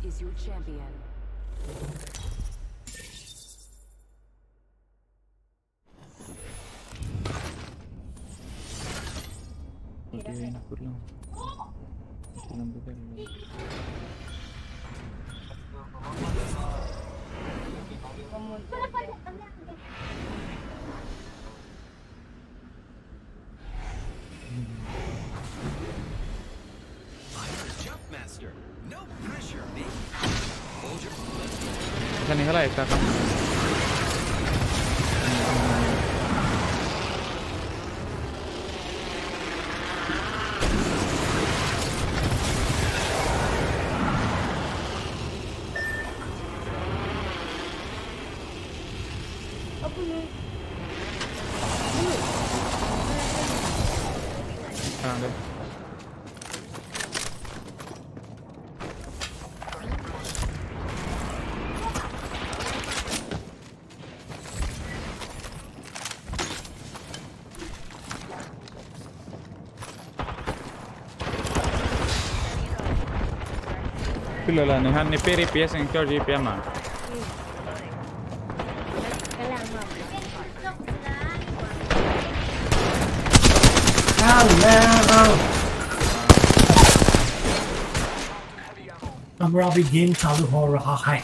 is your champion. अच्छा निकला एक का Kyllä là này hắn này peri PS anh cho GPM mà. अब अभी गेम चालू हो रहा है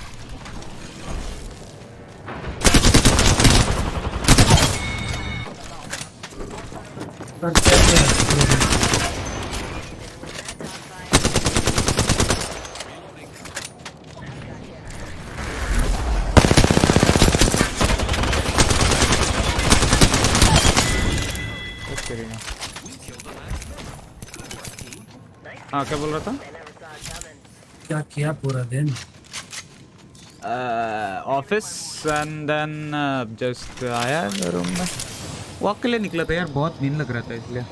हाँ क्या बोल रहा था? क्या किया पूरा दिन ऑफिस एंड देन जस्ट आया रूम में वॉक के लिए निकला था यार बहुत नींद लग रहा था इसलिए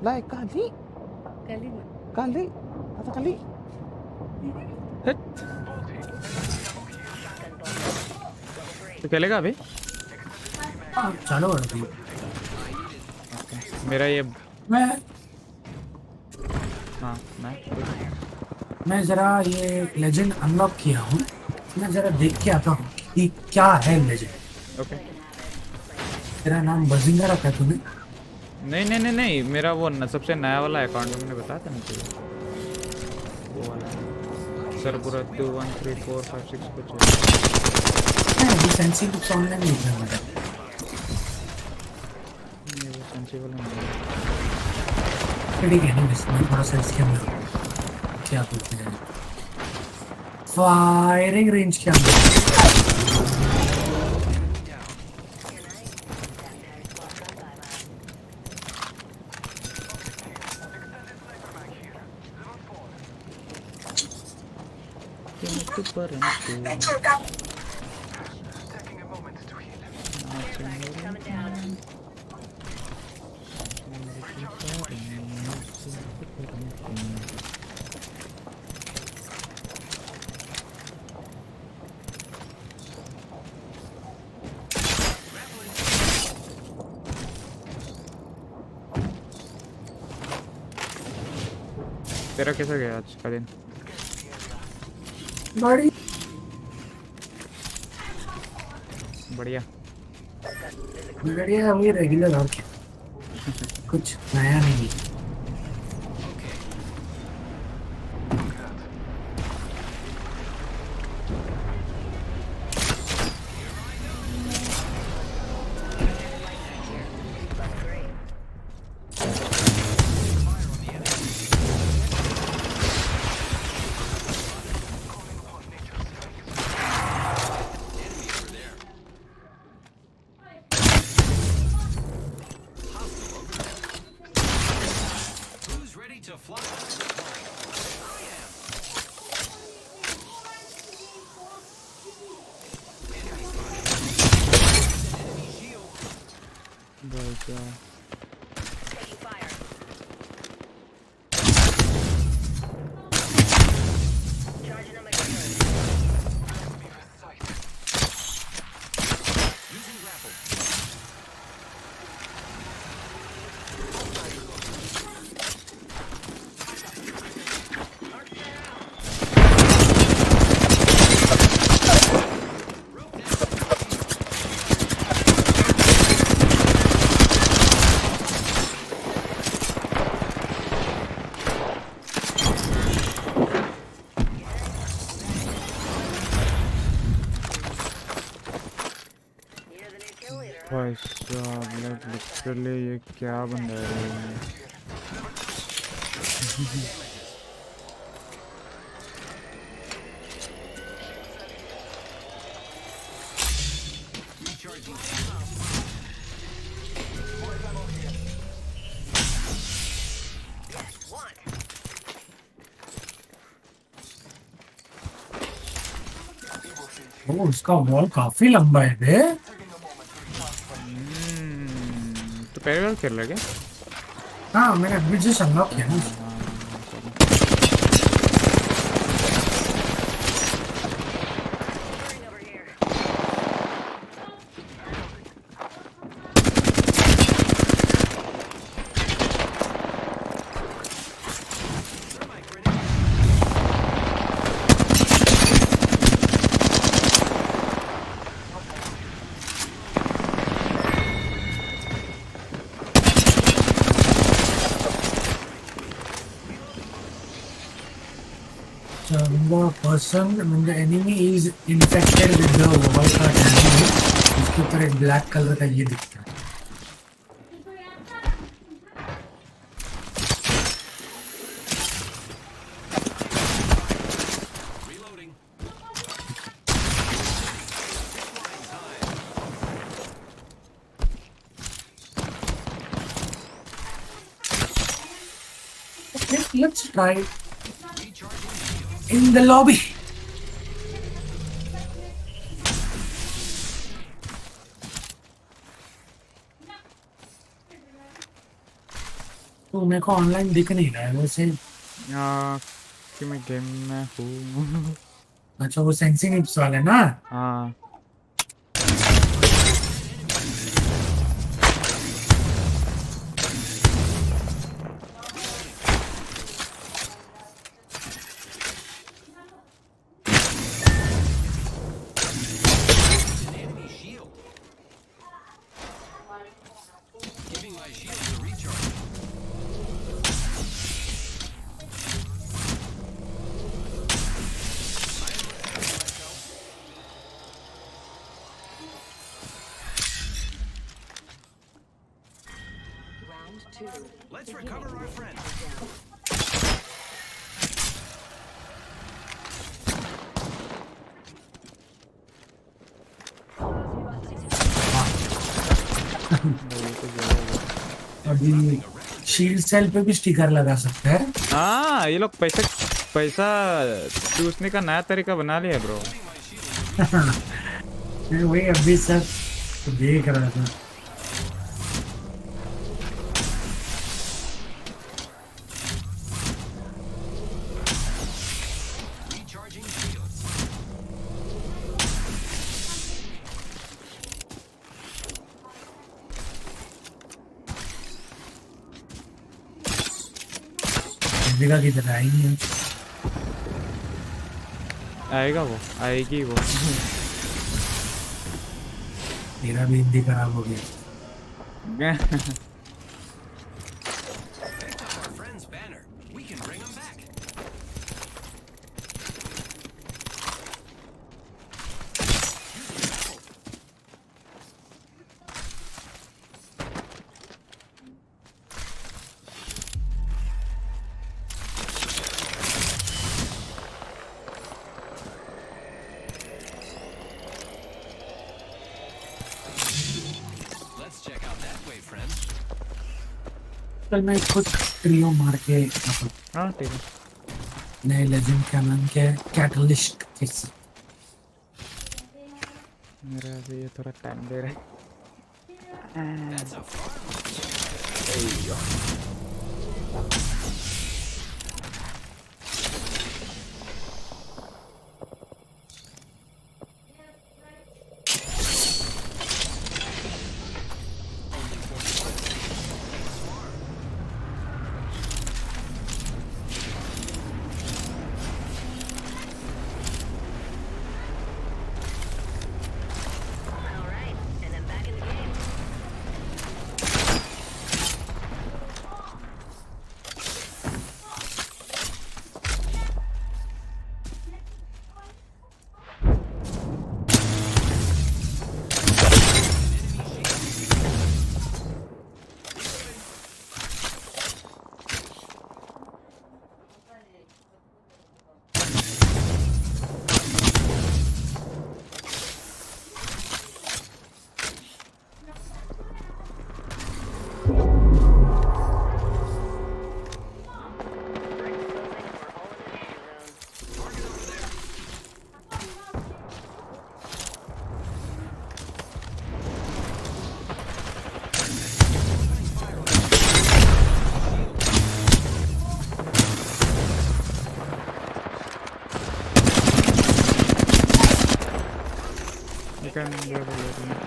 लाइक काली काली आता काली तो खेलेगा अभी चलो अभी मेरा ये मैं हाँ मैं जरा ये लेजेंड अनलॉक किया हूँ मैं जरा देख के आता हूँ कि क्या है लेजेंड ओके तेरा नाम बजिंगा रखा है तूने नहीं नहीं नहीं नहीं मेरा वो सबसे नया वाला अकाउंट मैंने बताया था मुझे वो वाला सर पूरा 2 1 3 4 5 6 कुछ है अभी सेंसी बुक्स ऑनलाइन नहीं है मुझे ये वो सेंसी वाला नहीं ठीक है नहीं इसमें थोड़ा सेंसी के अंदर क्या बोलते हैं फायरिंग रेंज के अंदर तेरा कैसा गया आज का दिन बढ़िया बढ़िया वही रेगुलर और क्या कुछ नया नहीं भाई साहब लिटरली ये क्या बंदा है ओ उसका वॉल काफी लंबा है बे। तो पहले बार खेल रहा क्या? हाँ मैंने अभी जस्ट अनलॉक किया ना। The person when the enemy is infected with the wildcard disease, उसके ऊपर एक ब्लैक कलर का ये दिखता है। Okay, let's try in the lobby. तो मेरे को ऑनलाइन दिख नहीं रहा है वैसे। कि मैं गेम में हूँ अच्छा वो सेंसिंग इप्स वाले ना। हाँ Let's recover our friend. अभी शील्ड सेल पे भी स्टिकर लगा सकते हैं। हाँ ये लोग पैसा चूसने का नया तरीका बना लिया ब्रो। मैं वही अभी सब देख रहा था। दिखा किधर आएगी है। आएगा वो आएगी वो मेरा भी हिंदी खराब हो गया। Our friend's banner. We can bring him back. Let's check out that way, friend. कल मैं कुछ ट्रियो मार के हाँ ठीक है नए लेजेंड का नाम क्या है कैटलिस्ट किस। मेरा भी ये थोड़ा टाइम दे रहा है। That's a farm. All right, and I'm back in the game. can do it later.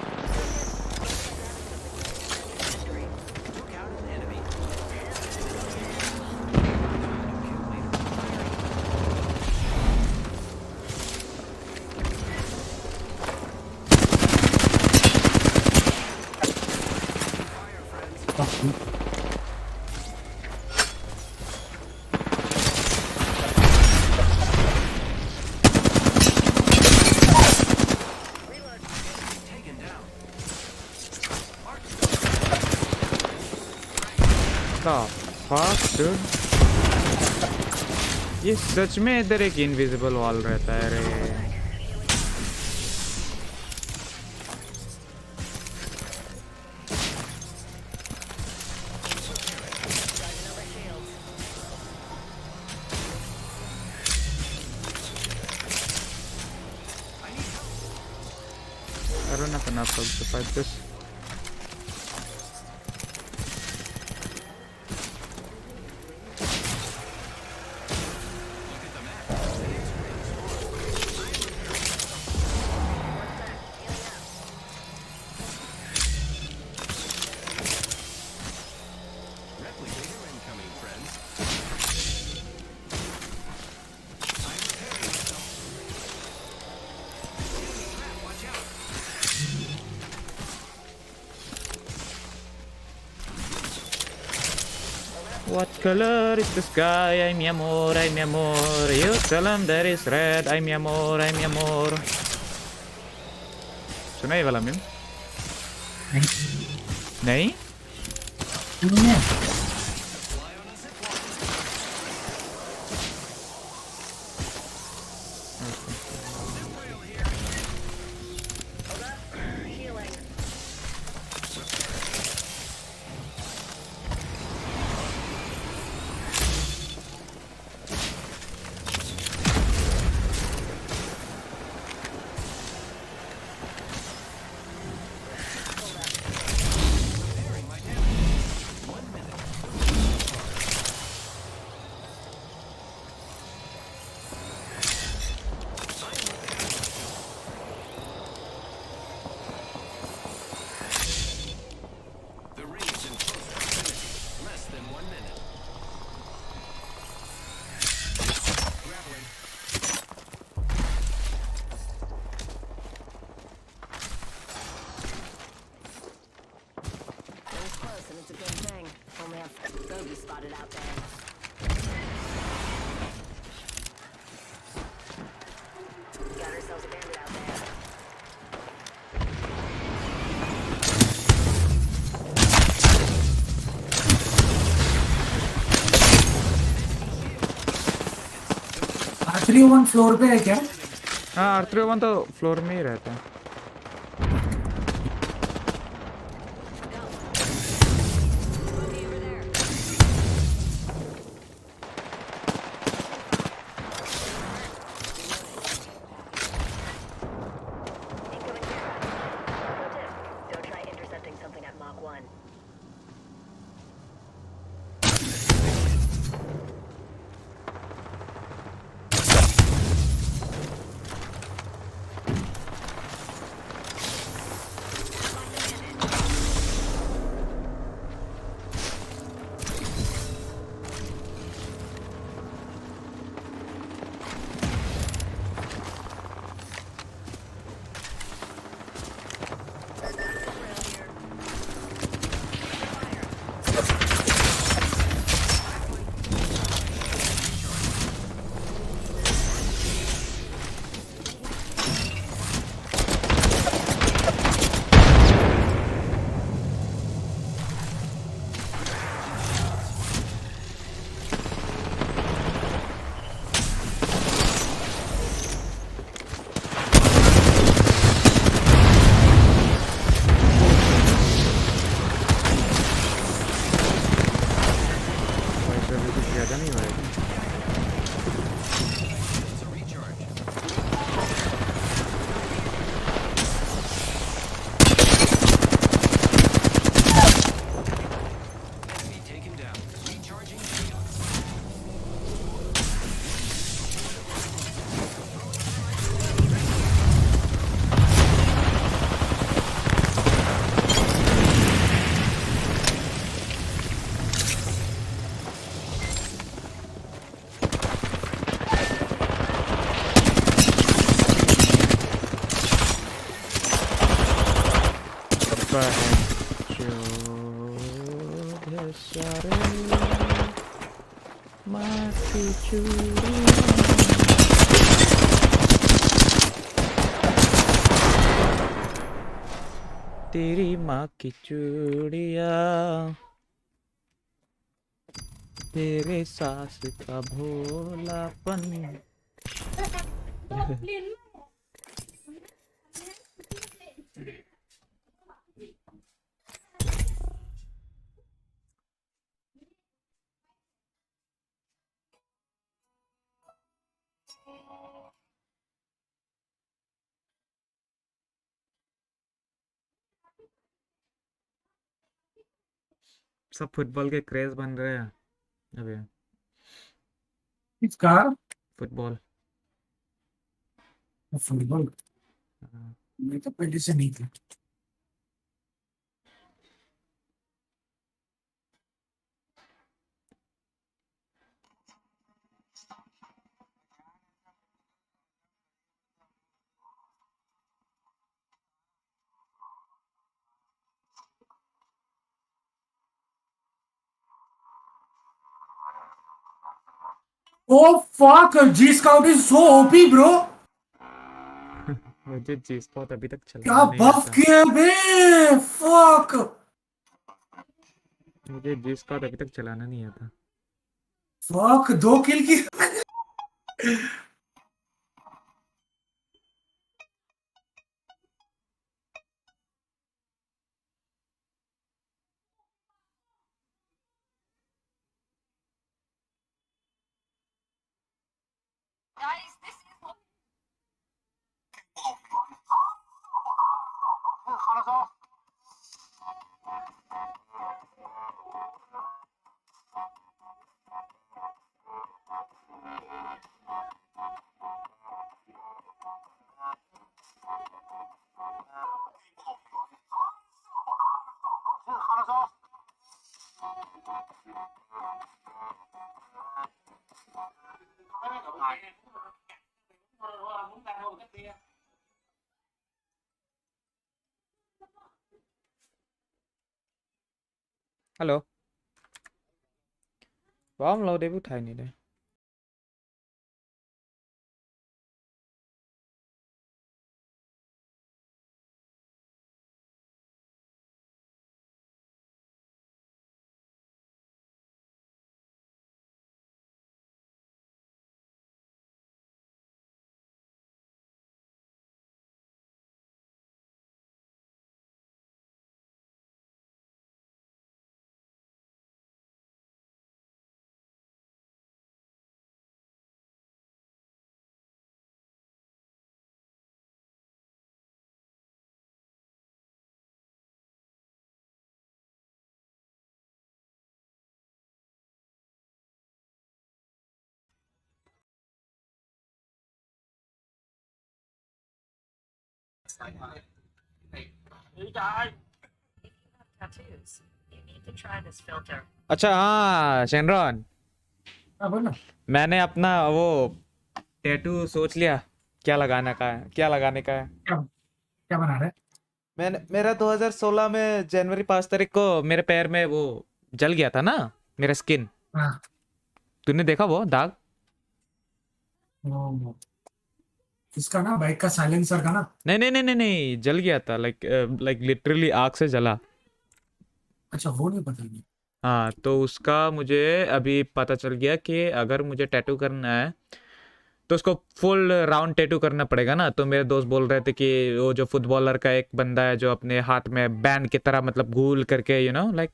Took out an enemy. Fire, friends. Fuck you. Taken down. The fuck, dude? ये सच में इधर एक इनविजिबल वॉल रहता है रे. I don't have enough health to fight this. Replicator incoming, friends. I'm repairing myself. Crap, watch out. What color is the sky? Ay mi amor, ay mi amor. You tell him that it's red. Ay mi amor, ay mi amor. सुना ये वाला meme? नहीं? नहीं है. Healing. The ring is in close proximity. Less than 1 minute. Grappling. It was close, and it's a good thing. Only have bogey spotted out there. Got ourselves a bandit out there. R301 floor पे है क्या? हाँ R301 तो floor में ही रहता है. Bogey over there. Incoming camera. Pro tip: don't try intercepting something at Mach 1. Around here. बहन सारे माँ की चूड़ियाँ, तेरी माँ की चूड़ियाँ, तेरे सास का भोलापन। सब फुटबॉल के क्रेज बन रहे हैं अभी। इसका फुटबॉल। फुटबॉल हाँ। मैं तो पहले से नहीं था। Oh fuck! G Scout is so OP, bro. मुझे जी स्पॉट अभी तक क्या चलाना नहीं बफ आता। किया है बे? Fuck! मुझे जी स्पॉट अभी तक चलाना नहीं आता। Fuck! 2 किल की। Hello. Bom lâu để bút thành này đây. Tattoos. You need to try this filter. अच्छा हाँ शेनरॉन, हाँ बोल ना। मैंने अपना वो टैटू सोच लिया क्या लगाने का है, क्या लगाने का है। क्या क्या बना रहा है? मैंने मेरा 2016 में जनवरी 5 तारीख को मेरे पैर में वो जल गया था ना, मेरा स्किन। हाँ तूने देखा वो दाग? वो इसका ना बाइक का साइलेंसर का ना। नहीं नहीं नहीं नहीं नहीं, जल गया था, लाइक लाइक लिटरली आग से जला। अच्छा वो नहीं पता नहीं। हाँ तो उसका मुझे अभी पता चल गया कि अगर मुझे टैटू करना है तो उसको फुल राउंड टैटू करना पड़ेगा ना। तो मेरे दोस्त बोल रहे थे कि वो जो फुटबॉलर का एक बंदा है जो अपने हाथ में बैंड की तरह मतलब गोल करके लाइक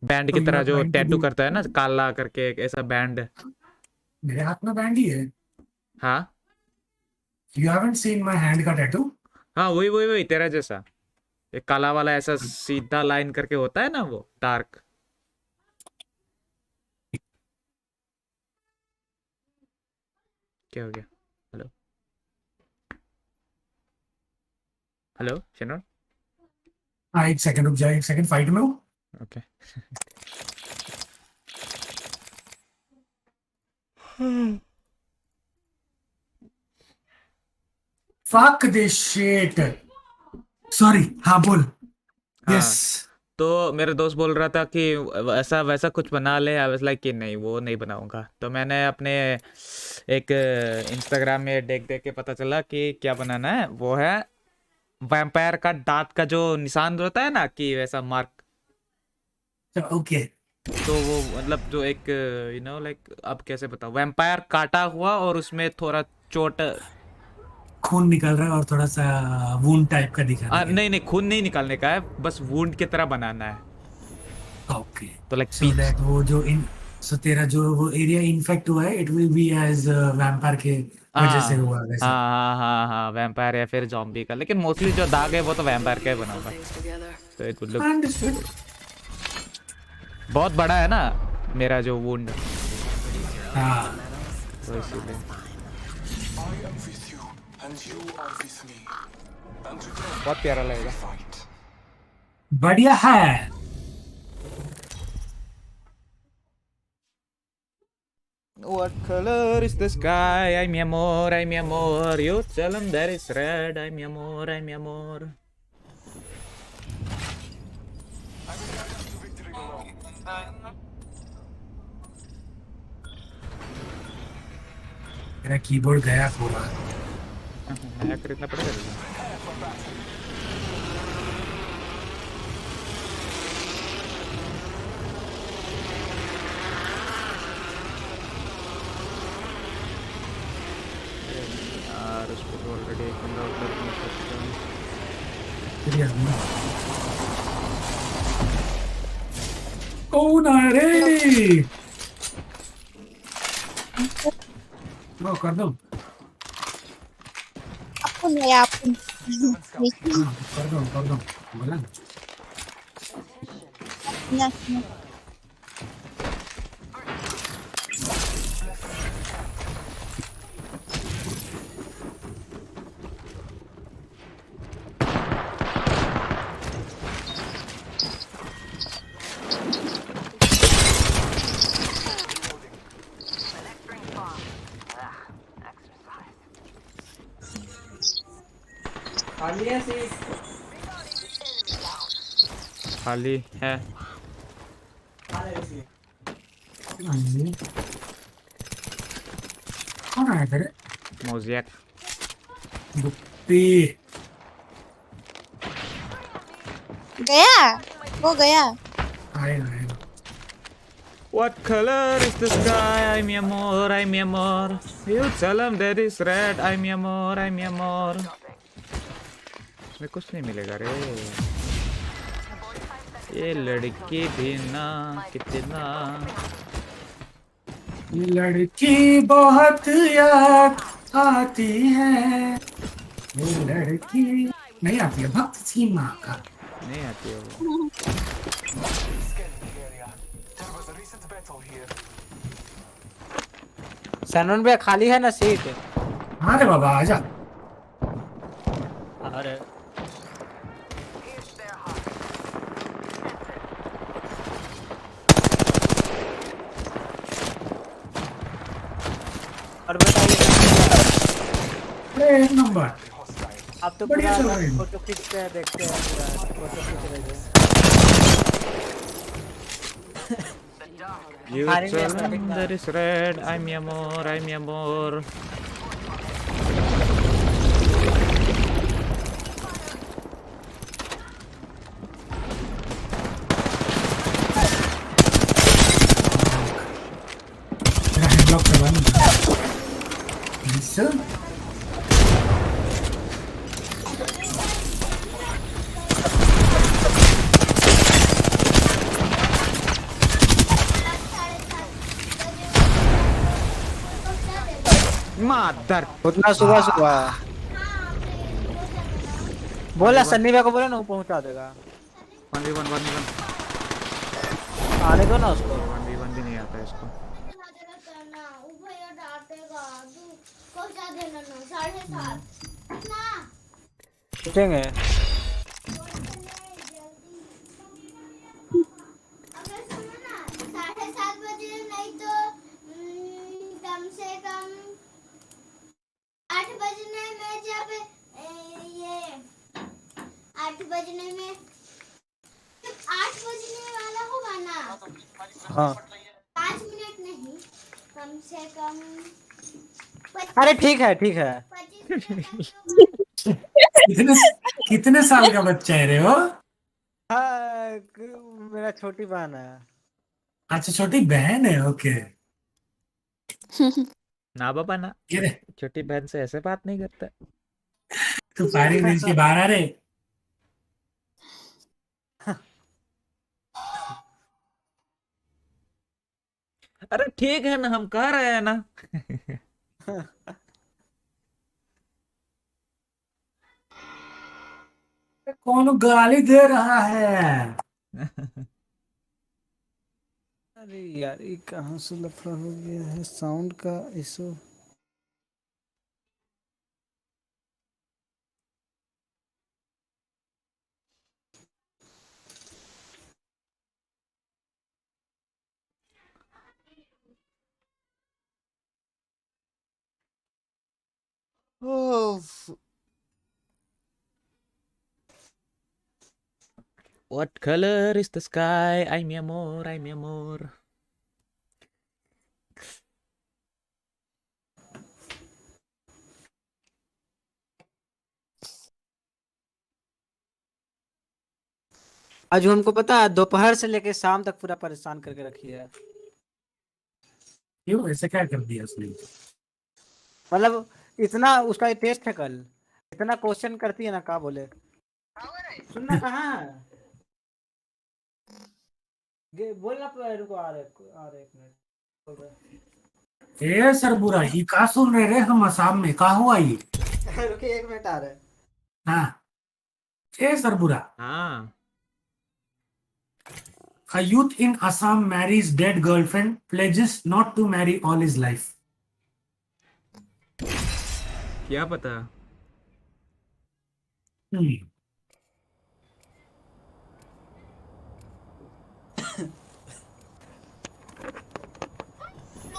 बैंड तो की यू तरह आर जो ट्राइंग टू टैटू डू। करता है ना काला करके एक ऐसा बैंड। मेरे हाथ में बैंड ही है। हाँ you haven't seen my hand का टैटू? हाँ वही वही वही तेरा जैसा एक काला वाला ऐसा सीधा लाइन करके होता है ना वो डार्क। क्या हो गया? Hello hello Shenar. हाँ एक सेकंड रुक जाए, एक सेकंड फाइट में हूँ। Okay Fuck this shit. Sorry, हाँ बोल। यस। हाँ, तो मेरे दोस्त बोल रहा था कि ऐसा वैसा कुछ बना ले। आई वाज लाइक कि नहीं, वो नहीं बनाऊंगा। तो मैंने अपने एक इंस्टाग्राम में देख देख के पता चला कि क्या बनाना है। वो है वैम्पायर का दांत का जो निशान होता है ना, कि वैसा मार्क। ओके। तो वो मतलब जो एक लाइक, अब कैसे बताऊं, वैम्पायर काटा हुआ और उसमें थोड़ा चोट। खून निकल रहा है और थोड़ा सा वूंड टाइप का दिखाने के नहीं लिए। नहीं, खून नहीं निकालने का है, बस वुंड की तरह बनाना है। ओके। तो लाइक सो पीच। दैट वो जो इन सो तेरा जो वो एरिया इन्फेक्ट हुआ है, it will be as vampire के वजह से हाँ हुआ वैसा। हाँ हाँ हाँ हाँ, वैम्पायर या फिर जॉम्बी का, लेकिन मोस्टली जो दाग है वो तो वैम्पायर का ही बनाऊंगा। तो इट वुड लुक अंडरस्टूड। बहुत बड़ा है ना मेरा जो वुंड, हाँ। तो इसीलिए। I am with you, and you are with me. And together बहुत प्यारा we लगेगा। fight. बढ़िया है। What color is the sky? Ay mi amor, ay mi amor. You tell him that it's red. Ay mi amor, ay mi amor. मेरा keyboard गया पूरा। नया खरीदना पड़ेगा तुझे। यार उसको तो ऑलरेडी एक बंदा उधर में सकता है। सीरियसली। कौन है रे? लो कर दो। Apun ya apun. हाँ कर दो बोला ना। Ya, खाली है। कौन आया तेरे? मोज़ैक। गुप्ती। gaya. Wo gaya. आएगा। What color is the sky? Ay mi amor, ay mi amor. You tell him that it's red. Ay mi amor, ay mi amor. इसमें कुछ नहीं मिलेगा रे। ये लड़की भी ना कितना। ये लड़की बहुत याद आती है। ये लड़की नहीं आती है, भक्त सीमा का। नहीं आती है वो। Scanning the area. There was a recent battle here. सैनून पे खाली है ना सीट? हाँ रे बाबा आजा। अरे और बताइए, अरे एक नंबर। आप तो बढ़िया पूरा चला रहे हैं। फोटो खींचते हैं, देखते हैं पूरा फोटो खींच रहे थे। You Hari tell ini him that it's red. Ay mi amor, ay mi amor. मेरा हेडलॉक करवा लो। Nice. Mother. उतना सुबह सुबह बोला, सन्नी भाई को बोला ना, वो पहुंचा देगा। 1v1 1v1 आने दो ना उसको। 1v1 भी नहीं आता है इसको। पूछेंगे अगर सुनो ना, 7:30 बजे नहीं तो कम से कम 8 बजे नहीं, मैं जब ये 8 बजने में, जब 8 बजने वाला होगा ना, हाँ 5 मिनट नहीं, कम से कम अरे ठीक है 25 मिनट कितने कितने साल का बच्चा है रे वो? हाँ मेरा छोटी बहन है। अच्छा, छोटी बहन है, ओके। ना बाबा ना, ये रे, छोटी बहन से ऐसे बात नहीं करता। तू फायरिंग रेंज के बाहर आ रे। अरे ठीक है ना, हम कह रहे हैं ना। कौन गाली दे रहा है? अरे यार ये कहाँ से लफड़ा हो गया है, साउंड का issue. What color is the sky? Ay mi amor, ay mi amor. आज हमको पता है दोपहर से लेके शाम तक पूरा परेशान करके रखी है। क्यों, ऐसे क्या कर दिया उसने? मतलब इतना उसका टेस्ट है कल, इतना क्वेश्चन करती है ना, क्या बोले। सुनना कहाँ है, बोलना रुको, आ रहे एक मिनट बोल रहे। ए सर बुरा, ये का सुन रहे रे हम असम में? का हुआ ये? रुकिए 1 मिनट आ रहे। हाँ, ए सर बुरा, हाँ, a youth in Assam marries dead girlfriend, pledges not to marry all his life. क्या पता।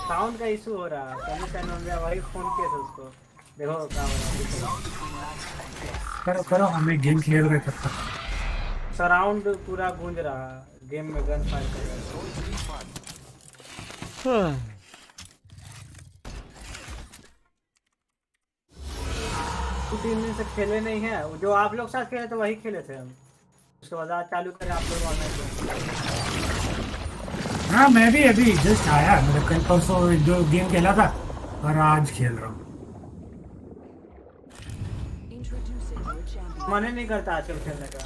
साउंड का इशू हो रहा है, सनी सैनोरिया वही फोन किया था उसको, देखो क्या हो रहा है। करो करो, हमें गेम खेल रहे तब तक। सराउंड पूरा गूंज रहा है, गेम में गन फायर कर रहा है। दो 3 दिन से खेले नहीं है, जो आप लोग साथ खेले थे वही खेले थे हम, उसके बाद आज चालू करें आप लोग ऑनलाइन। हाँ, मैं भी अभी जस्ट आया, मेरा कल परसों जो गेम खेला था और आज खेल रहा हूँ। मन ही नहीं करता आजकल खेलने का।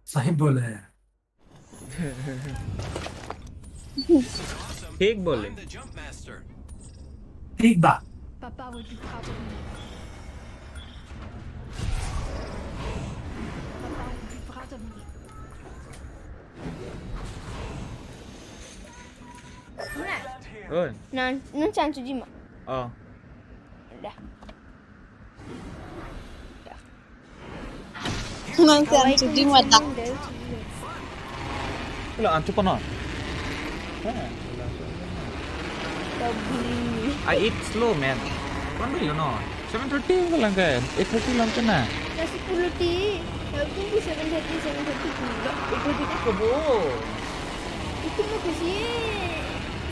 सही बोले हैं। ठीक बोले। I'm the jump master. ठीक बा। Papa would be proud of me. Papa would be proud of me. ओए, Nan cancu jima. oh, Dah. Nanti ang sudi mata. kalau ancu kono. I eat slow man. Kan bilo no. 7:30 ko lang kan. 8:30 lang kan na. Nasi 10 ti. Aku tunggu 7:30 pula. Itu kita Kebo. itu mau kasi.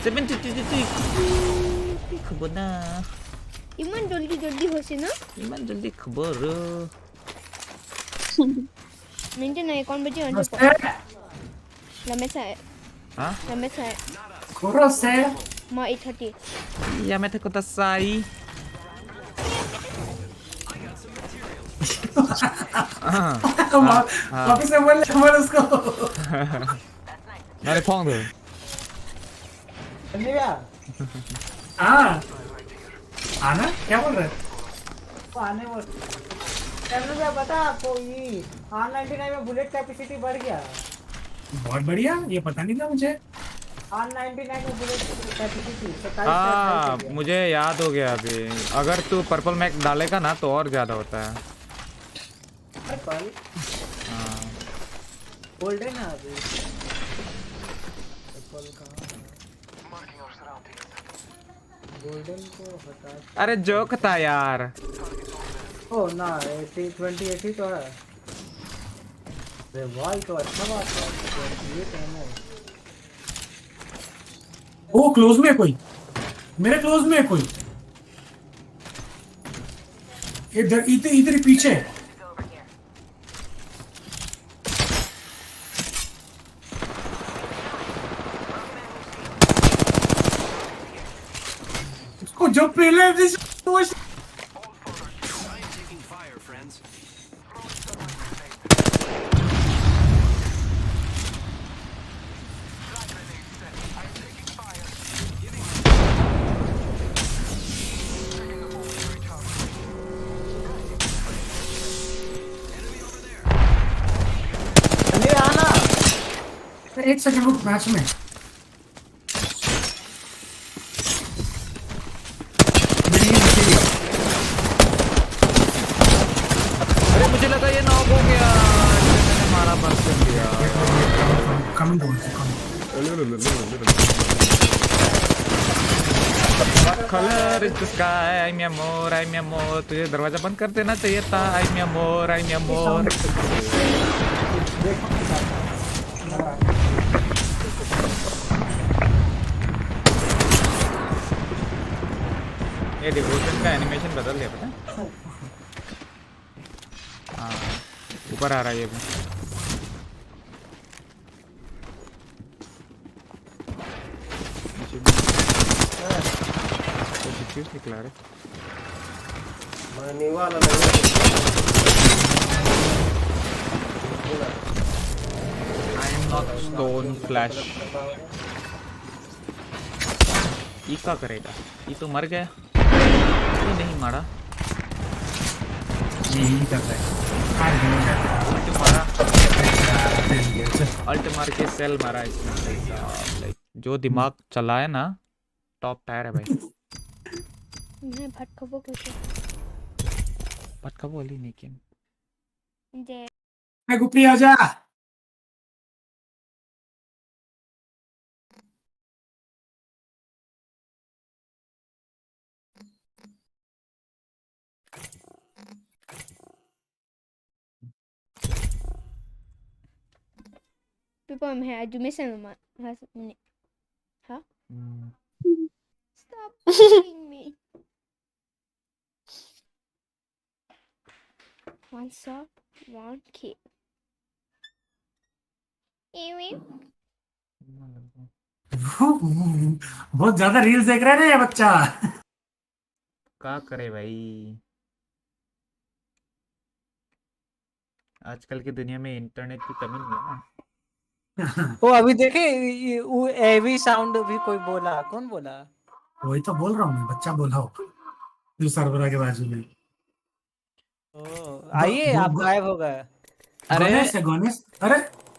7:30 kebo na. Iman joldi hoise na. Iman jaldi खबर. Nanti na कौन बजे अंडे को. Lama saya. Hah? Lama saya. करो से। Ma 8:30. Yamete kudasai. वापस से बोल हमारे उसको। Nari phong tu. सनी भैया हाँ, आना क्या बोल रहे? वो आने वो सनी भैया बता आपको, ये R99 में बुलेट कैपेसिटी बढ़ गया। बहुत बढ़िया, ये पता नहीं था मुझे। R99 में बुलेट कैपेसिटी 27 हाँ, मुझे याद हो गया अभी। अगर तू पर्पल मैक डालेगा ना तो और ज्यादा होता है। पर्पल हाँ, गोल्डन है अभी। पर्पल का गोल्डन को हटा। अरे जोक था यार। ओ ना 80 तो है। अरे भाई तो अच्छा बात है, 28 एमओ। ओ क्लोज में है कोई, मेरे क्लोज में है कोई, इधर इधर इधर ही पीछे है। इसको जो पहले I am taking fire, friends. ले आना। एक सेकंड रुक, मैच में अरे मुझे लगा ये नॉक हो गया, मैंने मारा बस कर दिया। Coming coming colour is the sky, आई मी अमोर, आई मी अमोर। तुझे दरवाजा बंद कर देना चाहिए था। आई मी अमोर, आई मी अमोर। ये डिवोशन का एनिमेशन बदल दिया पता है? हाँ, ऊपर आ रहा है ये भी। डिफ्यूज निकला रे। मरने वाला I am not stone flash. ये क्या करेगा? ये तो मर गया। ये नहीं मारा। यही कर रहा है। उल्ट मारा, अल्ट मार के सेल मारा इसने। लाइक जो दिमाग चला है ना, टॉप टायर है भाई। मैं भटकबो कैसे पटका बोली नहीं कि जे गुप्री आजा। people I'm here do miss him has huh stop bullying me one sub one kid Ewe बहुत ज्यादा रील्स देख रहा है ना ये बच्चा। क्या करे भाई, आजकल की दुनिया में इंटरनेट की कमी नहीं है ना। वो अभी देखे वो एवी साउंड भी कोई बोला, कौन बोला? वही तो बोल रहा हूँ मैं, बच्चा बोला हो जो सरबरा के बाजू में। आइए आप गायब हो गए। अरे गणेश है गणेश। अरे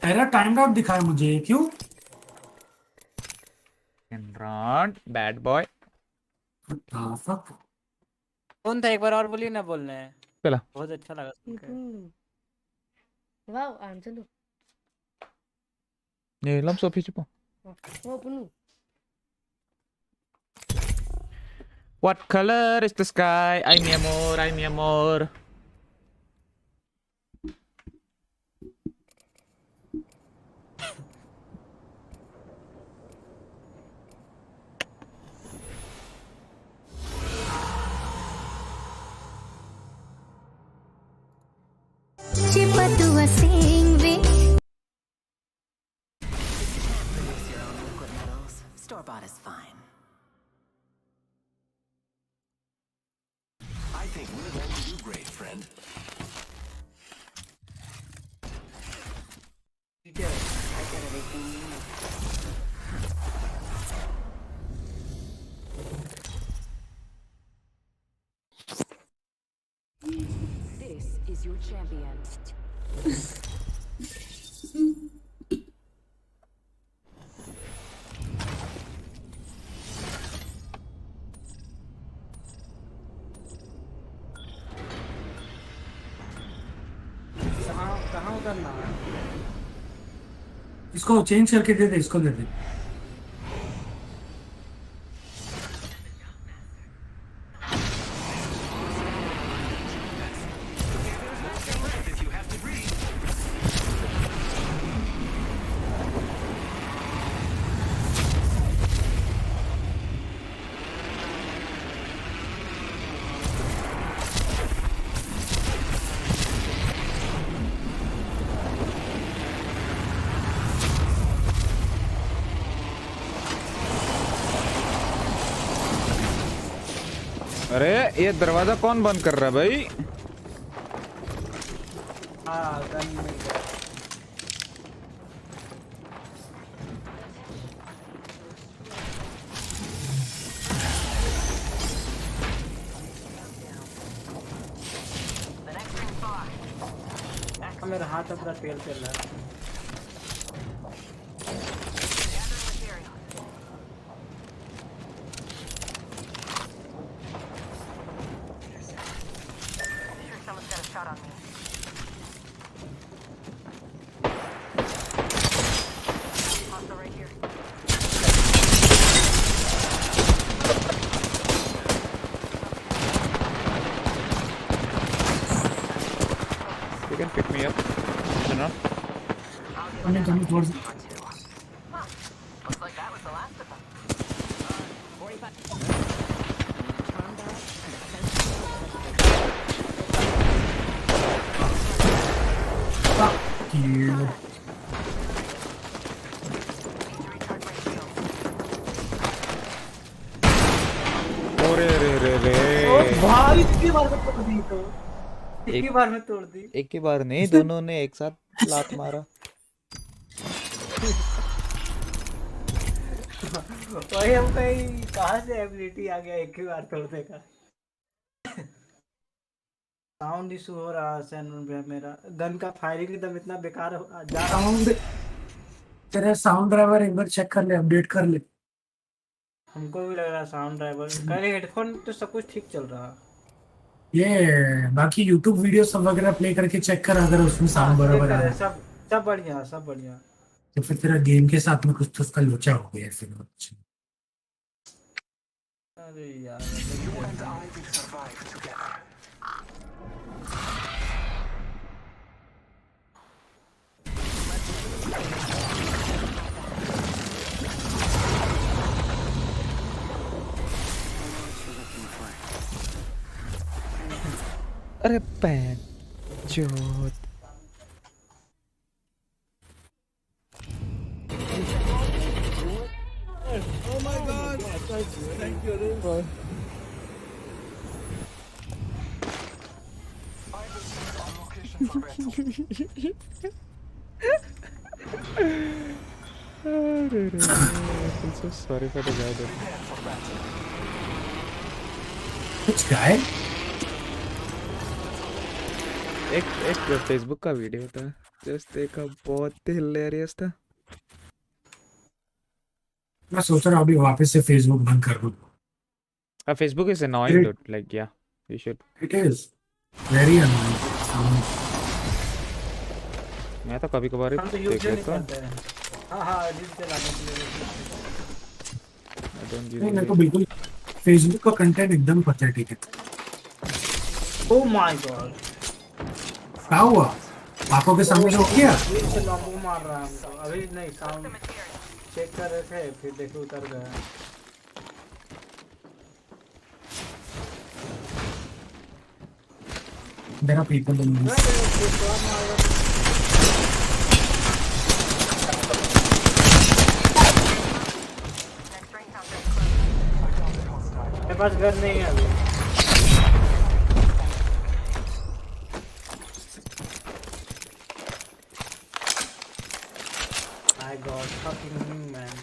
एरर टाइम आउट दिखाया मुझे, क्यों? Imran bad boy. हाँ fuck। कौन था एक बार और बोलिए ना, बोलना है। चला बहुत अच्छा लगा सुन के। wow Angelo ये लम सोफी चुप। oh bunu What color is the sky? Ay mi amor, ay mi amor. Store-bought is fine. I think we're going to do great, friend. You do. I get everything you need. This is your champion. कहाँ उतरना है? इसको change करके दे दे, इसको दे दे। अरे ये दरवाजा कौन बंद कर रहा है भाई? हाँ गन मिल गया। मेरा हाथ अपना तेल चल रहा है। You can pick me up. You know? coming towards Fuck you. अरे रे रे रे भाई इतनी बार में तोड़ दी तो एक ही बार में तोड़ दी। एक ही बार नहीं, दोनों ने एक साथ लात मारा। वही हम कहीं कहाँ से एबिलिटी आ गया एक ही बार तोड़ने का। साउंड इशू हो रहा है मेरा गन का फायरिंग एकदम इतना बेकार जा रहा। साउंड तेरा साउंड ड्राइवर एक बार चेक कर ले, अपडेट कर ले। हमको भी लग रहा साउंड ड्राइवर कहीं हेडफोन तो सब कुछ ठीक चल रहा। ये बाकी YouTube वीडियो सब वगैरह प्ले करके चेक कर, अगर उसमें साउंड बराबर आ रहा है सब बढ़िया सब बढ़िया। तो फिर तेरा गेम के साथ में कुछ तो उसका लोचा हो गया फिर। अरे यार You and I will survive together. अरे पैन जोत so sorry for the guy there. Which guy? एक फेसबुक का वीडियो था, जस्ट देखा, बहुत हिलेरियस था। मैं सोच रहा हूँ अभी वापस से फेसबुक बंद कर दूँ। Facebook is annoying, dude. Like, yeah, you should. It is very annoying. मैं तो कभी कभार हम तो देख यूज नहीं लेता हूँ। करते हैं। हाँ रील चलाने के लिए। I don't नहीं, मेरे को usually. बिल्कुल फेसबुक का कंटेंट एकदम पैथेटिक है। ओह माय गॉड क्या हुआ? आंखों के सामने से हो गया? रील से लॉन्गो मार रहा है हमको। अभी नहीं साउंड चेक कर रहे थे फिर देखे उतर गया। मेरा पेपर बंद है। मेरे पास घर नहीं है अभी। My God, fucking him, man.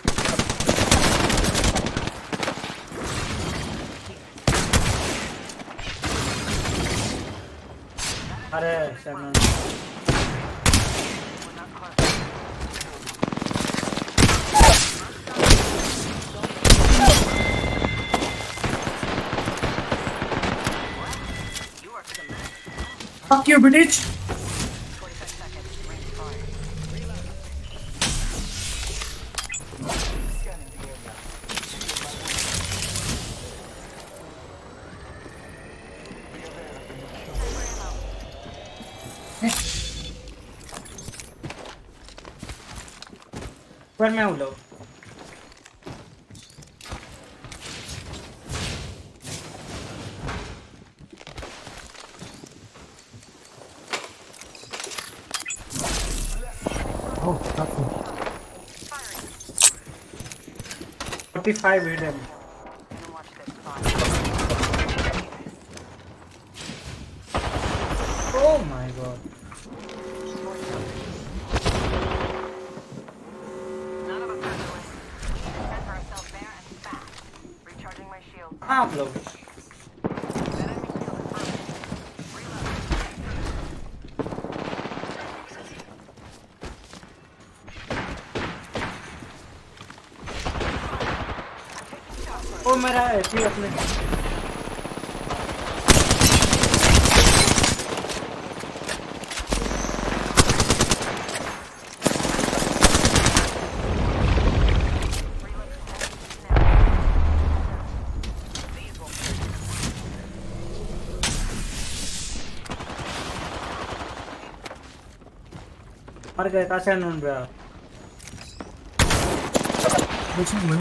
अरे शरण Fuck you, bitch! पर मैं उलो Oh, fuck you. 45 hidden. कहाँ आप लोग? ओ मेरा एपी अपने मर गए। कहाँ से ढूंढ रहे हो? कुछ नहीं हुआ।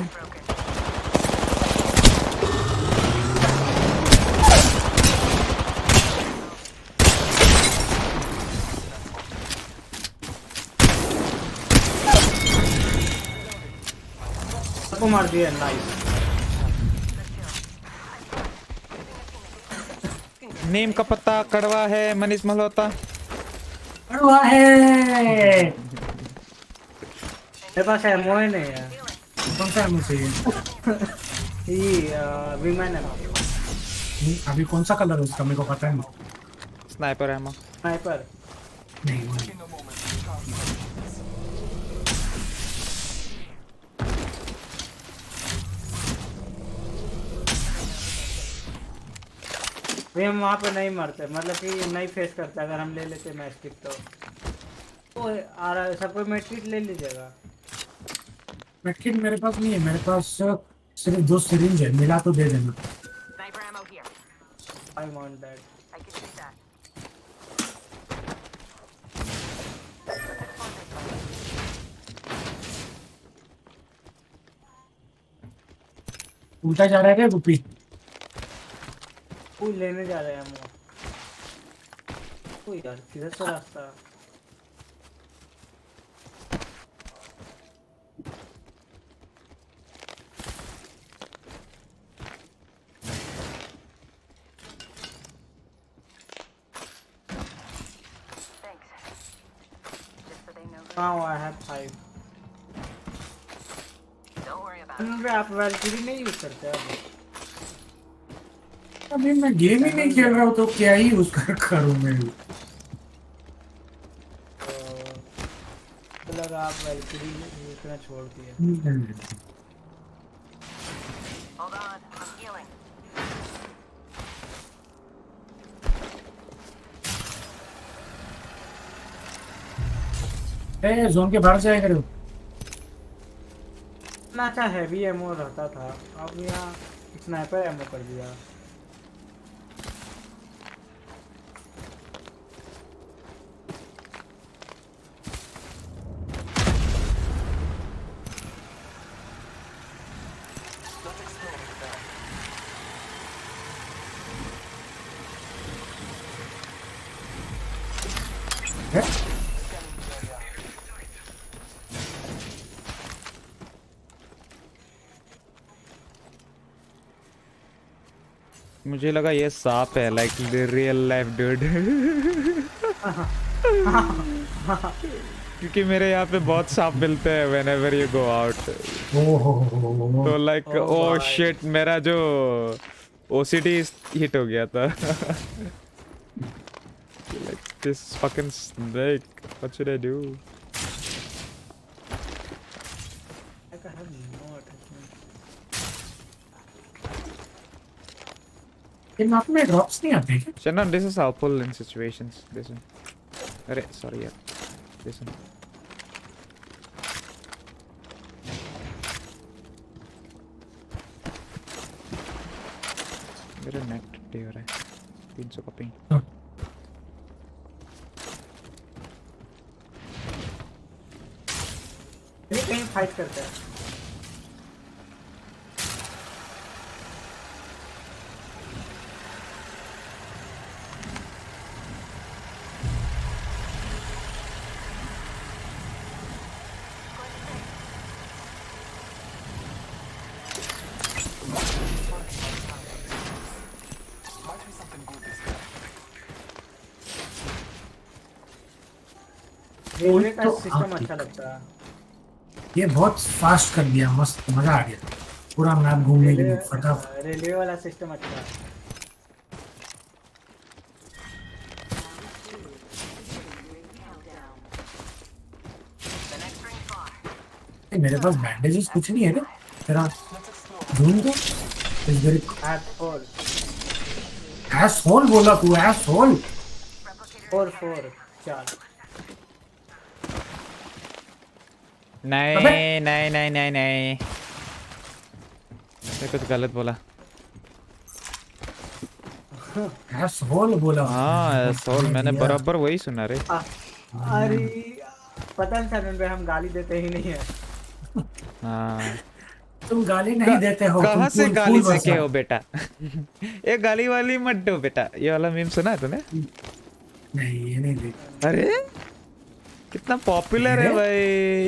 सबको मार दिया। नाइस। नीम का पत्ता कड़वा है मनीष मल्होत्रा। कड़वा है। मेरे पास एमओ ही नहीं है। कौन सा एमओ चाहिए? ये विमेन है। अभी कौन सा कलर है उसका मेरे को पता है नहीं। स्नाइपर है स्नाइपर नहीं वो नहीं। भी हम वहाँ पे नहीं मरते, मतलब कि नहीं फेस करते। अगर हम ले लेते मैच किट तो आ रहा है। सबको मैच किट ले लीजिएगा। मेडकिट मेरे पास नहीं है। मेरे पास सिर्फ 2 सिरिंज है। मिला तो दे देना। Sniper ammo here. I want that. I can use that. उल्टा जा रहा है क्या गुप्पी? कोई लेने जा रहे हैं हम। कोई यार किधर से रास्ता? Thanks. Just so they know. Now I have 5। Don't worry about it. आप वैल्किरी नहीं यूज करते अब? अभी मैं गेम ही नहीं खेल रहा हूँ तो क्या ही उसका करूँ मैं? तो लगा आप वैल्किरी यूज करना छोड़ दिए। Hold on, I'm healing. Zone के बाहर जाए करो। इतना अच्छा हैवी एमओ रहता था, अब यहाँ स्नाइपर एमओ कर दिया। मुझे लगा ये सांप है लाइक रियल लाइफ डूड। क्योंकि मेरे यहाँ पे बहुत सांप मिलते हैं whenever you go out। तो लाइक ओह शिट मेरा जो OCD हिट हो गया था। Like this fucking snake, what should I do? In map में ड्रॉप्स नहीं आते क्या? Shannon, this is helpful in situations. Listen. अरे sorry यार। Listen. मेरा नेट डे हो रहा है 300 का पिंग। ये कहीं फाइट करते हैं। Might be something good this time. Railway का तो सिस्टम आप अच्छा लगता है। ये बहुत फास्ट कर दिया, मस्त मजा आ गया। पूरा मैप घूमने के लिए फटाफट। रेलवे वाला सिस्टम अच्छा है। मेरे पास बैंडेजेस कुछ नहीं है ना तेरा ढूंढ दो। इस वेरी फोर एसहोल बोला तू, एसहोल। 4 नहीं नहीं नहीं नहीं नहीं, मैं कुछ गलत बोला। एसहोल बोला। हाँ सोल, मैंने बराबर वही सुना रे। अरे पता नहीं सर, हम गाली देते ही नहीं है। हाँ तुम गाली नहीं देते हो। कहाँ तुम से फूल- गाली फूल सीखे बरसाओ। हो बेटा? ये गाली वाली मत दो बेटा, ये वाला मीम सुना है तूने? नहीं ये नहीं देख। अरे कितना पॉपुलर है अरे? भाई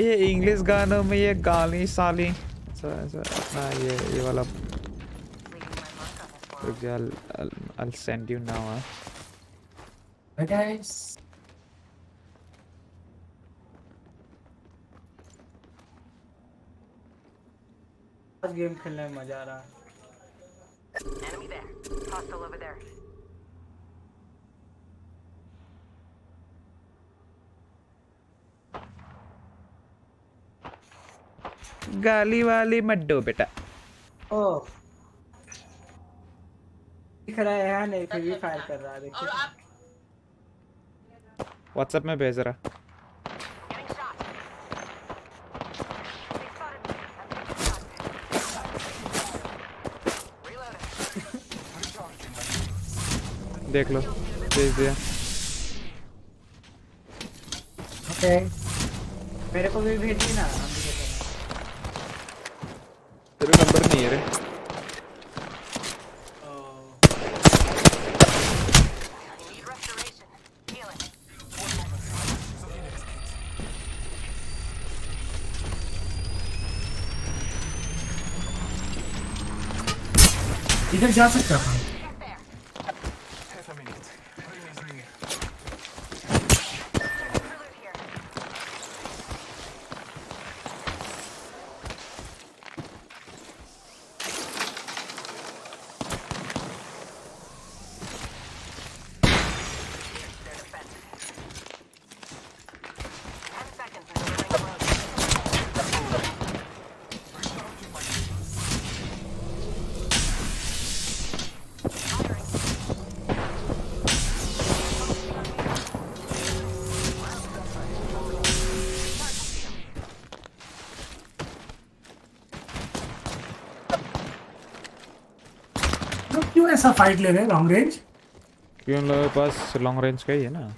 ये इंग्लिश गानों में, ये गाली साली अपना ये वाला। I'll send you now. Hey guys. आज गेम खेलने में मजा आ रहा है। Enemy there. Hostile over there. गाली वाली मत दो बेटा। ओ दिख रहा है यहाँ, नहीं फिर भी फायर कर रहा है, देखिए। व्हाट्सएप में भेज रहा। Getting shot. They spotted me. Reloading. देख लो, भेज दिया। Okay. मेरे को भी भेजी ना, हम भी देखेंगे। तेरा नंबर नहीं है रे। Need restoration. Healing. इधर जा सकता था। Get there. Half a minute. Ring is near. Interlude here. Their defense. 10 seconds until the ring closes. Firing. तो क्यों ऐसा फाइट ले रहे हैं लॉन्ग रेंज? क्यों उन लोगों के पास लॉन्ग रेंज का ही है ना। हाँ,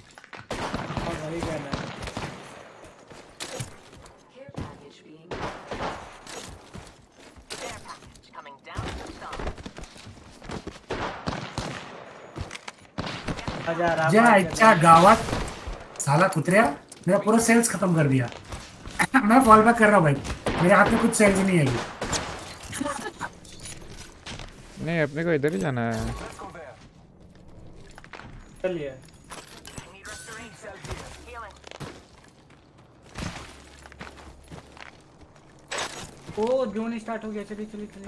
वही कहना है। Care package coming down to stop. मजा आ रहा है। जा अच्छा गावात साला कुतरिया, मेरा पूरा सेल्स खत्म कर दिया। मैं फॉल बैक कर रहा हूँ भाई, मेरे हाथ में कुछ सेल्स नहीं है। नहीं अपने को इधर ही जाना है। Let's go there. चलिए। Need restoration. Healing. ओ जोन स्टार्ट हो गया, चलिए चलिए चलिए।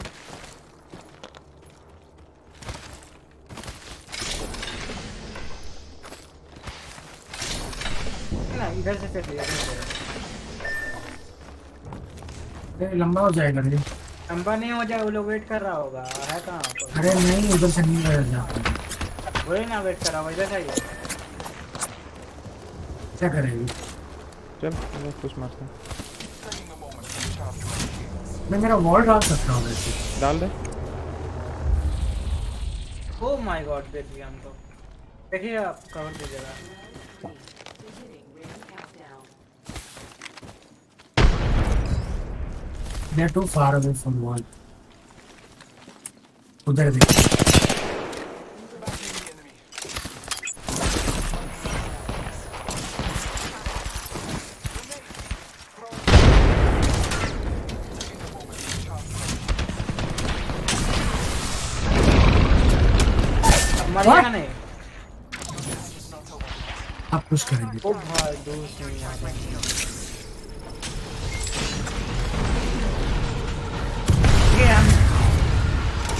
ना इधर से चलिए, इधर से। अरे लंबा हो जाएगा रे। लंबा नहीं हो जाए, वो लोग वेट कर रहा होगा। है कहाँ पर? अरे नहीं उधर से नहीं गया जा। वही ना वेट कर रहा होगा, इधर आइए। क्या करेंगे? चल मैं कुछ मारता हूँ। Taking a moment to recharge my shields. मैं मेरा वॉल डाल सकता हूँ वैसे। डाल दे। ओ माय गॉड, देख लिया हमको। देखिए आप कवर कीजिएगा। They're too far away from wall. उधर देख। Backing the enemy. मरेगा नहीं। आप पुश करेंगे। ओ भाई दोस्त नहीं आ रहे। ये हम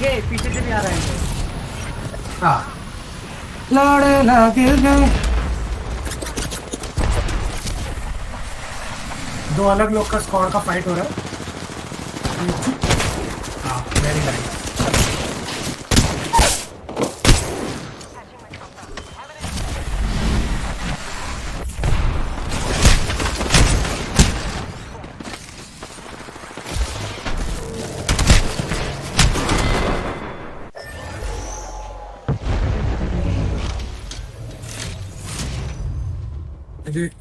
ये पीछे से भी आ रहे हैं। हाँ लड़े लगे गए। दो अलग लोग का स्क्वाड का फाइट हो रहा है। हाँ वेरी नाइस।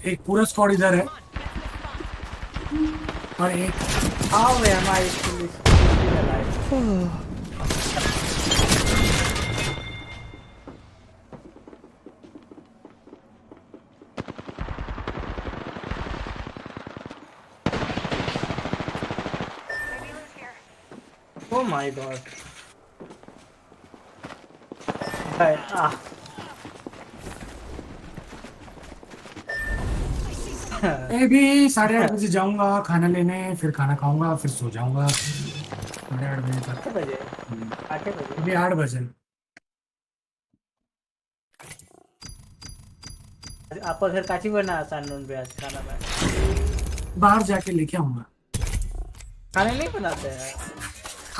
एक पूरा स्क्वाड इधर है और एक आओ वे हमारे स्कूल Oh my god. मैं भी 8:30 बजे जाऊंगा खाना लेने, फिर खाना खाऊंगा, फिर सो जाऊंगा 8:30 बजे तक। 8 बजे 8 बजे अभी 8 बजे। आपका घर काची बना सानून पे आज खाना में बाहर जाके लेके आऊंगा। खाने नहीं बनाते हैं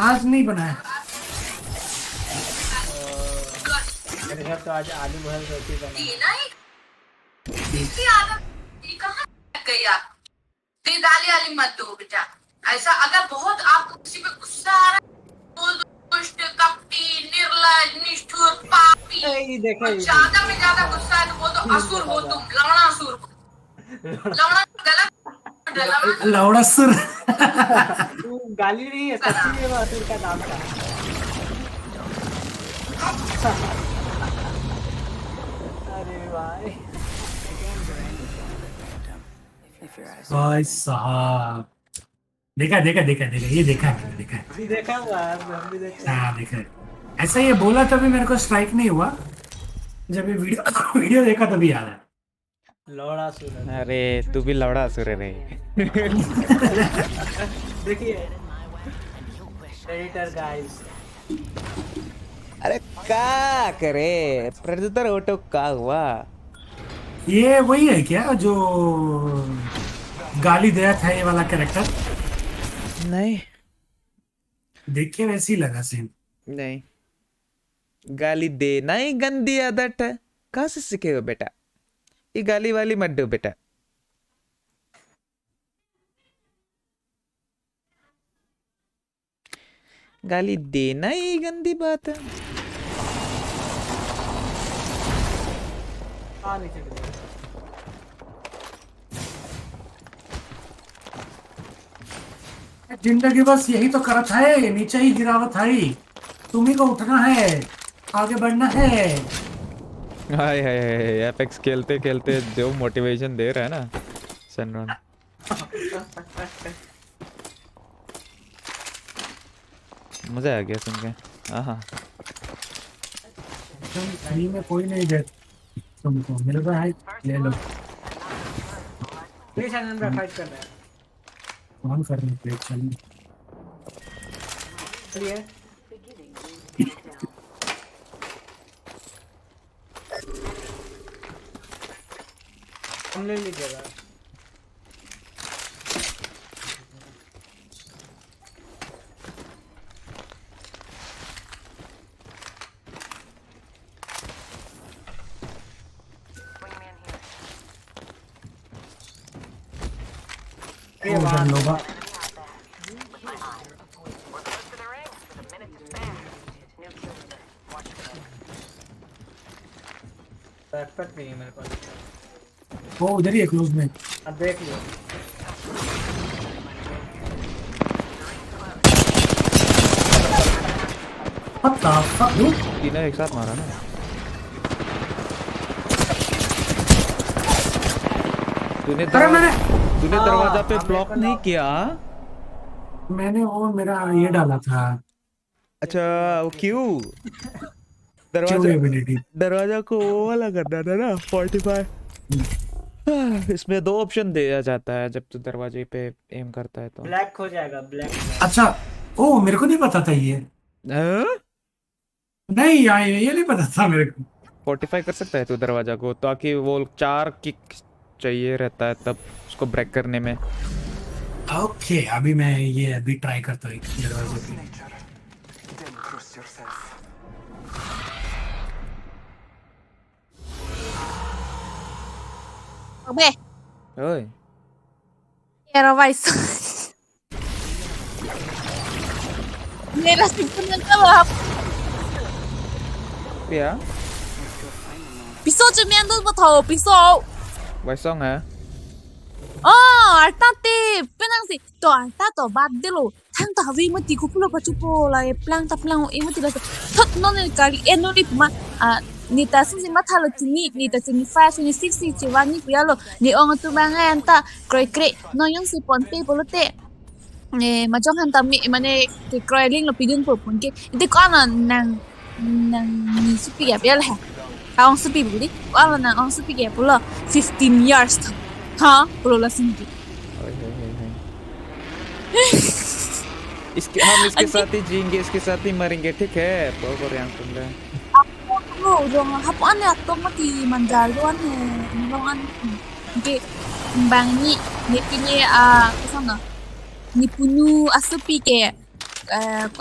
आज नहीं बनाया। मेरे घर तो आज आलू भर रोटी बना गाली वाली मत दो बेटा। ऐसा अगर बहुत आपको किसी पे गुस्सा आ रहा है, दुष्ट, कपटी, निर्लज, निष्ठुर, पापी, और ज्यादा में ज्यादा गुस्सा है तो वो तो असुर हो तुम, लवणा असुर हो। लवणा गलत, लौड़ा सुर। तू गाली नहीं है, सच्ची में वो असुर का नाम था। अरे भाई भाई साहब देखा देखा देखा देखा ये देखा है मैंने, देखा है। भी देखा हुआ है, हम भी देखा है। हाँ देखा है। ऐसा ये बोला तभी मेरे को स्ट्राइक नहीं हुआ, जब ये वीडियो देखा तभी याद है। लौड़ा सुन अरे तू भी लौड़ा असुर है रे। देखिए एडिटर गाइस, अरे क्या करे प्रेडेटर ऑटो का हुआ? ये वही है क्या जो गाली दिया था ये वाला कैरेक्टर? नहीं देख के वैसे ही लगा सेम। नहीं, गाली देना ही गंदी आदत है। कहाँ से सीखे हो बेटा? ये गाली वाली मत दो बेटा। गाली देना ही गंदी बात है। नीचे जिंदगी बस यही तो करत है, नीचे ही गिरावत है। तुम्ही को उठना है, आगे बढ़ना है। हाय हाय हाय, एपेक्स खेलते खेलते जो मोटिवेशन दे रहा है ना सनरन। मजा आ गया सुन के। हाँ कहीं में कोई नहीं दे तुमको, मेरे को है, ले लो। प्लीज चैनल पे फाइट कर रहे हैं। कौन करने प्लेट चलिए। चलिए हम ले लीजिएगा। उधर लोगा। बैकपैक नहीं है मेरे पास। वो उधर ही है क्लोज में। अब देख लो। What the fuck dude? तीनों एक साथ मारा ना। तूने दरवाजा पे ब्लॉक नहीं किया? मैंने वो मेरा ये डाला था। अच्छा वो क्यों? एबिलिटी दरवाजा को वो वाला करना था ना 45। इसमें 2 ऑप्शन दिया जाता है जब तू दरवाजे पे एम करता है तो। ब्लैक हो जाएगा, ब्लैक। अच्छा ओ मेरे को नहीं पता था ये। नहीं यार ये नहीं पता था मेरे को। 45 कर सकता है तू दरवाजा को, ताकि वो 4 किक चाहिए रहता है तब उसको ब्रेक करने में। ओके अभी मैं ये अभी ट्राई करता हूँ दरवाजे पे। Nature. Then cross yourself. अबे ओए मेरा वाइस मेरा सिस्टम nagkawap. क्या Piso cumian doon ba tao? Piso. वैसोंग है? Alternative. Penang si to alta to bad dilo. Thang ta hawi mo ti kupulo pa chupo la e plang ta plang e mo ti la thot no ne kali enoli ma ni ta sin matalo ti ni ta sin 5 ni 6 si chi wani pialo ni ong tu manga anta kre kre no yung si ponte polote. Mà trong hàng tầm mị mà nè cái cry link là pidun po pun ke ite ko ana nang ni supi ya bel ha ang supi budi ko ana nang ang supi ke pula 15 years ha pula la singi इसके हम इसके साथ ही जिएंगे, इसके साथ ही मरेंगे, ठीक है? पर yang tunda. oh dong hapo ane atong mati mandaluan he nongan ke bang ni pinye kesana ni punu asupi ke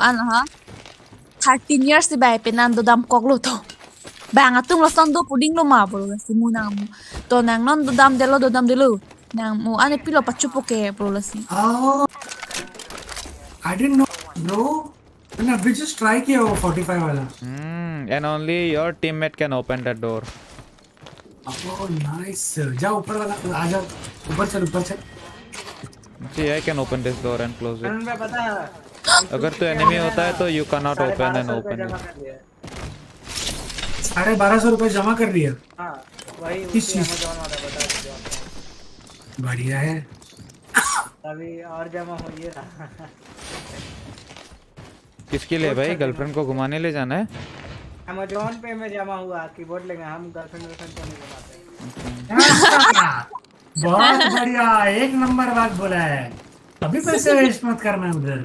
ano ha 13 years si bay penando dam koklo to bang atung lo sondo puding lo mabolo si munang to nang non do dam delo nang mo ane pilo pachupo ke bro si Oh, I didn't know, bro. मैंने अभी just try किया वो 45 वाला. And only your teammate can open that door. Oh, nice. जा ऊपर वाला आ जा. ऊपर चल. See, I can open this door and close it. मैं पता है अगर तो enemy होता है तो you cannot open and open it. 1250 रुपए जमा कर दिया. हाँ वही किस उसी चीज? Amazon वाला बता दीजिए। बढ़िया है. अभी और जमा हो ये रहा किसके लिए भाई? गर्लफ्रेंड को घुमाने ले जाना है? Amazon पे में जमा हुआ कीबोर्ड लेंगे हम गर्लफ्रेंड को नहीं जमाते बहुत बढ़िया. एक नंबर बात बोला है. अभी पैसे वेस्ट मत करना उधर.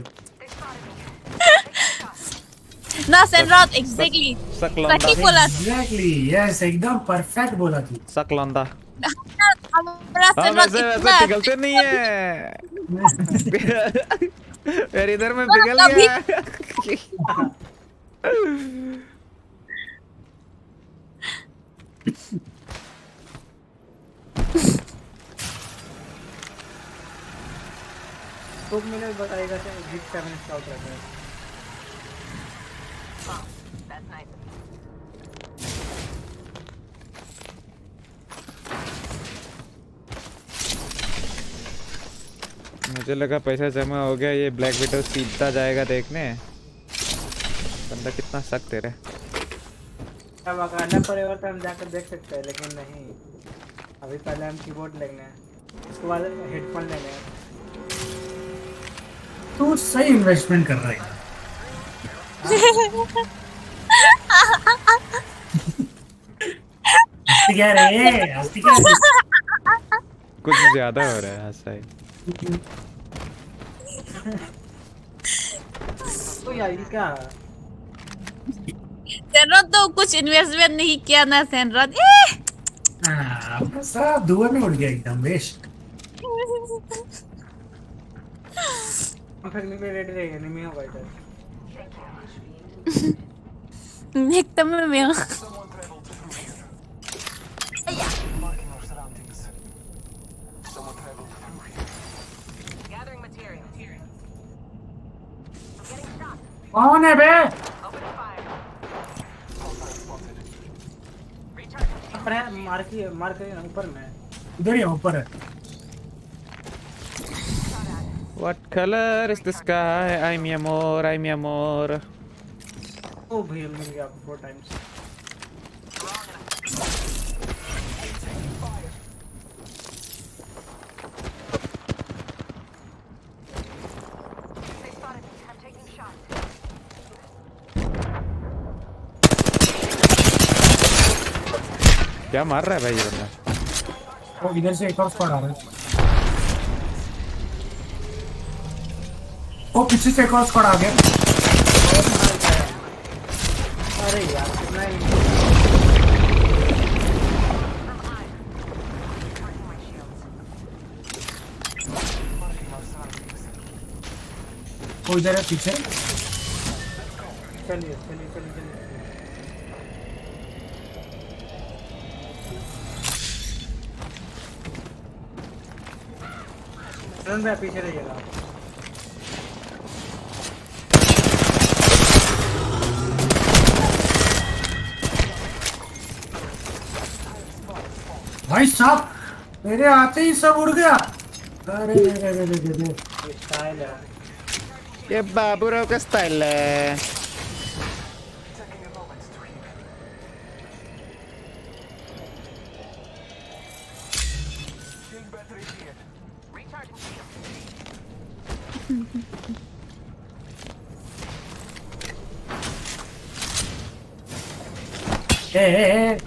na senrod exactly सकलौंदा. Saki bola Exactly. Yes, एकदम परफेक्ट बोला तू. सकलौंदा. हमरा हाँ senrod वैसे इतना पिघलते नहीं है. यार इधर में पिघल गया. तो मैंने बताएगा कि जिप 7 स्काउट रहता है मुझे लगा पैसा जमा हो गया, ये ब्लैक विडो सीधा जाएगा देखने. बंदा कितना सख्त है रे. अब वाकांडा फॉरएवर तो हम जाकर देख सकते हैं लेकिन नहीं अभी पहले हम कीबोर्ड लेंगे उसके बाद हेडफोन लेंगे तू सही इन्वेस्टमेंट कर रहा है. हंसती क्या रे? हंसती क्या रे? कुछ ज्यादा हो रहा है हंसा ही. तो यार ये क्या senrod तो कुछ इन्वेस्टमेंट नहीं किया ना senrod आपका सारा धुआं में उड़ गया एकदम वेस्ट. हम फिर में रेडी रहेंगे नहीं होगा इधर nekta mo Someone mo traveled through here. Marking our surroundings. Someone traveled through here. Gathering material. Getting shot. कौन है बे? Open fire. Hostile spotted. Recharging. ऊपर है मार के ऊपर में उधर ही ऊपर है. What color is the sky? I'm your amor, I'm your amor. ओ भाई मिल गया 4 times They spotted me. I'm taking shots. क्या मार रहा है भाई ये बंदा? वो इधर से एक और स्क्वाड आ रहा है. ओ पीछे से एक और स्क्वाड आ गया. अरे यार कितना कोई जरा पीछे चलिए चलिए चलिए चलिए चलन भाई पीछे रहिएगा आप। भाई साहब मेरे आते ही सब उड़ गया। अरे रे रे रे रे रे। ये स्टाइल है ये बाबूराव का स्टाइल है। ए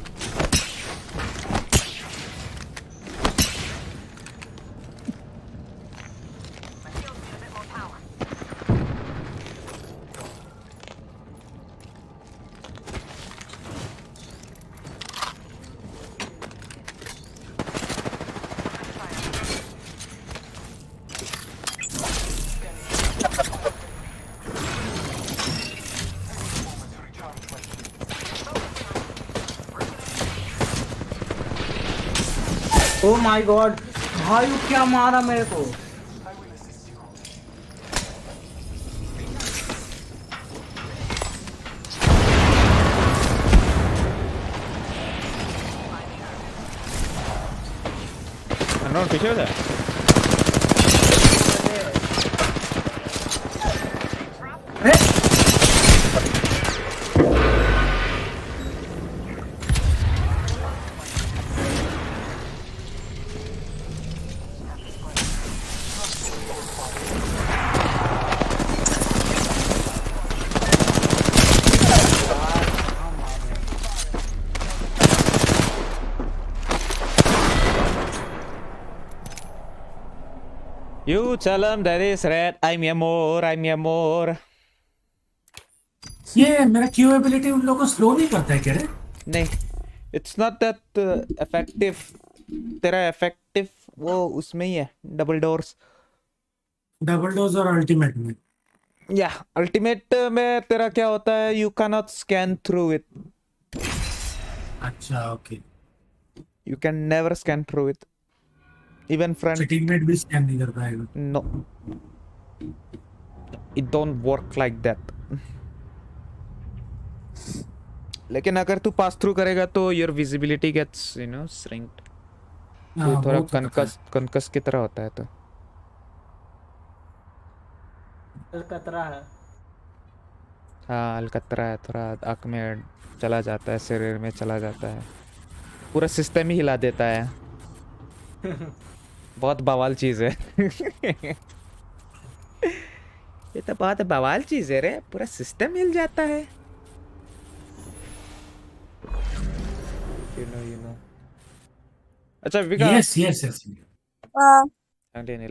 ओ माय गॉड भाई वो क्या मारा मेरे को। अननोन पीछे हो जाए। You tell him that is red. I'm your more. I'm your more. ये मेरा क्यू एबिलिटी उन लोगों को स्लो नहीं करता है क्या रे? नहीं, it's not that effective. तेरा effective वो उसमें ही है, डबल डोर्स। डबल डोज और अल्टीमेट में। या अल्टीमेट में तेरा क्या होता है, you cannot scan through it. अच्छा okay. You can never scan through it. Even front. Teammate भी स्कैन नहीं कर पाएगा। No. It don't work like that. लेकिन अगर तू पास थ्रू करेगा तो your visibility gets shrinked. तो थोड़ा कनकस की तरह होता है तो। अलकतरा है। हाँ अलकतरा है, थोड़ा आँख में चला जाता है, शरीर में चला जाता है, पूरा सिस्टम ही हिला देता है। बहुत बवाल चीज है। ये तो बहुत बवाल चीज है रे, पूरा सिस्टम हिल जाता है। You know. अच्छा Vikas. Yes yes yes. Uh, नहीं